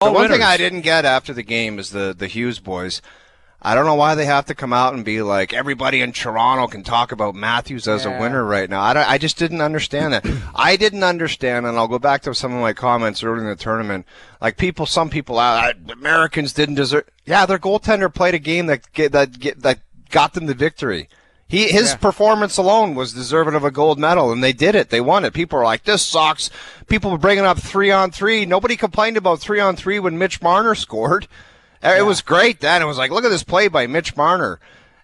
The one thing winners. I didn't get after the game is the Hughes boys. I don't know why they have to come out and be like, everybody in Toronto can talk about Matthews as a winner right now. I just didn't understand that. I didn't understand, and I'll go back to some of my comments early in the tournament. Like some people, Americans didn't deserve. Yeah, their goaltender played a game that got them the victory. His performance alone was deserving of a gold medal, and they did it. They won it. People are like, this sucks. People were bringing up 3-on-3. Nobody complained about 3-on-3 when Mitch Marner scored. It was great then. It was like, look at this play by Mitch Marner.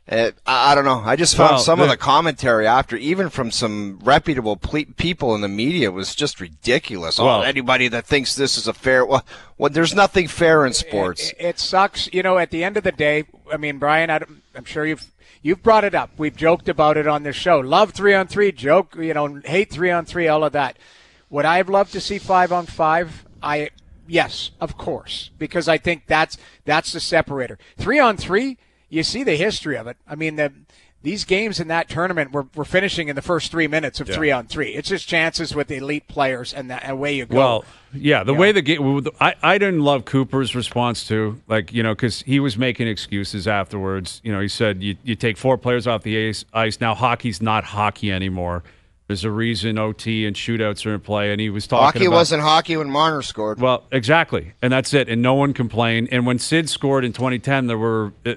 I don't know. I just found some of the commentary after, even from some reputable people in the media, was just ridiculous. Anybody that thinks this is a fair – there's nothing fair in sports. It sucks. At the end of the day, I mean, Brian, I'm sure you've brought it up. We've joked about it on this show. Love 3-on-3, joke, hate 3-on-3, all of that. Would I have loved to see 5-on-5? Yes, of course, because I think that's the separator. 3-on-3, you see the history of it. I mean, these games in that tournament were finishing in the first 3 minutes of 3-on-3. It's just chances with the elite players, and away you go. Well, the way the game, I didn't love Cooper's response too, because he was making excuses afterwards. He said you take 4 players off the ice. Now hockey's not hockey anymore. There's a reason OT and shootouts are in play, and he was talking hockey about... wasn't hockey when Marner scored. Well, exactly, and that's it, and no one complained. And when Sid scored in 2010, it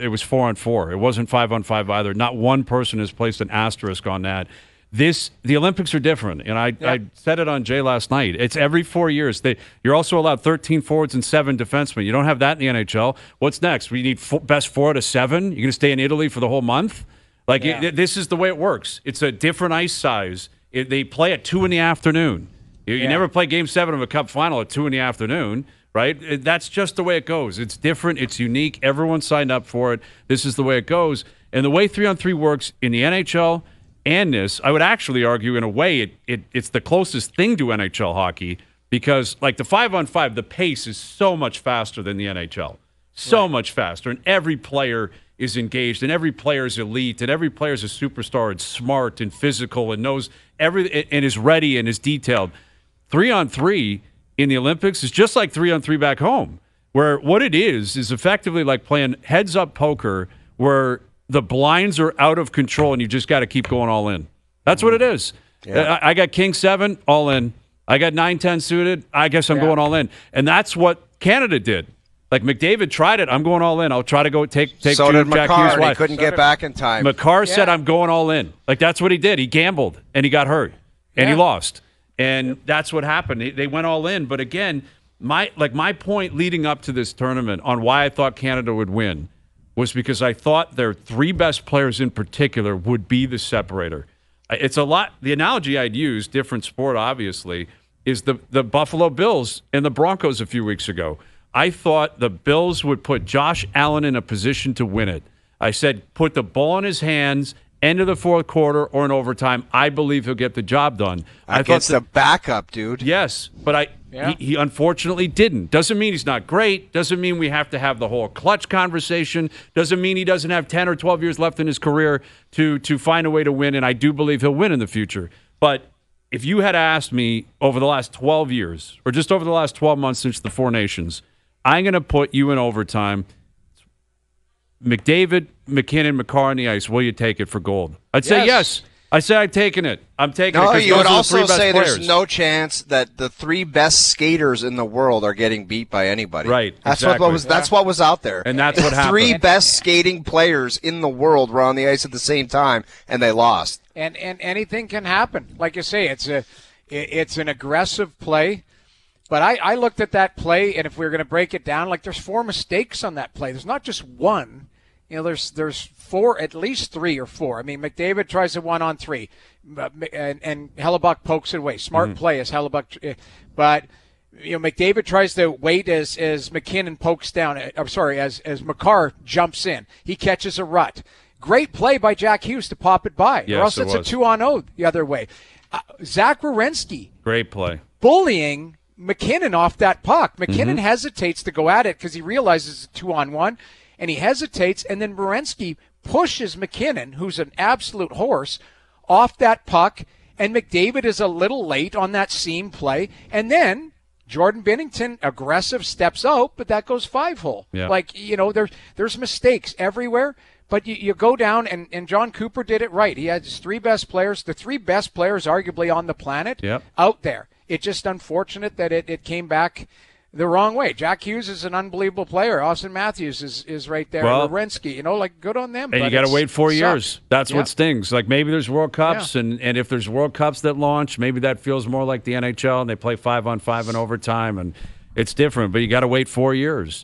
was 4-on-4. It wasn't 5-on-5 either. Not one person has placed an asterisk on that. The Olympics are different, and I said it on Jay last night. It's every 4 years. You're also allowed 13 forwards and 7 defensemen. You don't have that in the NHL. What's next? We need best 4 out of 7? You're going to stay in Italy for the whole month? This is the way it works. It's a different ice size. They play at 2 p.m. You never play Game 7 of a Cup final at 2 p.m, right? That's just the way it goes. It's different. It's unique. Everyone signed up for it. This is the way it goes. And the way 3-on-3 works in the NHL and this, I would actually argue in a way it's the closest thing to NHL hockey because, like the 5-on-5, the pace is so much faster than the NHL. So much faster. And every player is engaged, and every player is elite, and every player is a superstar and smart and physical and knows everything and is ready and is detailed. 3-on-3 in the Olympics is just like 3-on-3 back home, where what it is effectively like playing heads-up poker where the blinds are out of control and you just got to keep going all in. That's what it is. Yeah. I got King 7, all in. I got 9-10 suited. I guess I'm going all in. And that's what Canada did. Like McDavid tried it. I'm going all in. I'll try to go take so did Jack Makar, Hughes' wife. He couldn't get back in time. Makar said, I'm going all in. Like, that's what he did. He gambled, and he got hurt, and he lost. And that's what happened. They went all in. But, again, my point leading up to this tournament on why I thought Canada would win was because I thought their 3 best players in particular would be the separator. It's a lot. The analogy I'd use, different sport obviously, is the Buffalo Bills and the Broncos a few weeks ago. I thought the Bills would put Josh Allen in a position to win it. I said, put the ball in his hands, end of the fourth quarter or in overtime. I believe he'll get the job done. Against the backup, dude. Yes, but he unfortunately didn't. Doesn't mean he's not great. Doesn't mean we have to have the whole clutch conversation. Doesn't mean he doesn't have 10 or 12 years left in his career to find a way to win, and I do believe he'll win in the future. But if you had asked me over the last 12 years, or just over the last 12 months since the Four Nations, I'm going to put you in overtime. McDavid, McKinnon, Makar on the ice. Will you take it for gold? I'd say yes. I say I'm taking it. I'm taking it. No, you would also say players. there's no chance that the 3 best skaters in the world are getting beat by anybody. Right. That's exactly. That's what was out there. And that's what happened. 3 best skating players in the world were on the ice at the same time, and they lost. And anything can happen. Like you say, it's an aggressive play. But I looked at that play, and if we were going to break it down, like there's 4 mistakes on that play. There's not just one. There's 4, at least 3 or 4. I mean, McDavid tries a 1-on-3, and Hellebuck pokes it away. Smart play as Hellebuck, but McDavid tries to wait as McKinnon pokes down. As Makar jumps in, he catches a rut. Great play by Jack Hughes to pop it by, or else it's a 2-on-0 the other way. Zach Werenski, great play, bullying McKinnon off that puck. McKinnon hesitates to go at it because he realizes it's a 2-on-1, and he hesitates, and then Werenski pushes McKinnon, who's an absolute horse, off that puck, and McDavid is a little late on that seam play, and then Jordan Binnington, aggressive, steps out, but that goes 5-hole. Yeah. Like, there's mistakes everywhere, but you go down, and John Cooper did it right. He had his 3 best players, the 3 best players arguably on the planet out there. It's just unfortunate that it came back the wrong way. Jack Hughes is an unbelievable player. Auston Matthews is right there. Well, Werenski, good on them. And but you got to wait 4 years. Sucks. That's what stings. Like maybe there's World Cups, Yeah. and if there's World Cups that launch, maybe that feels more like the NHL, and they play 5-on-5 in overtime, and it's different. But you got to wait 4 years.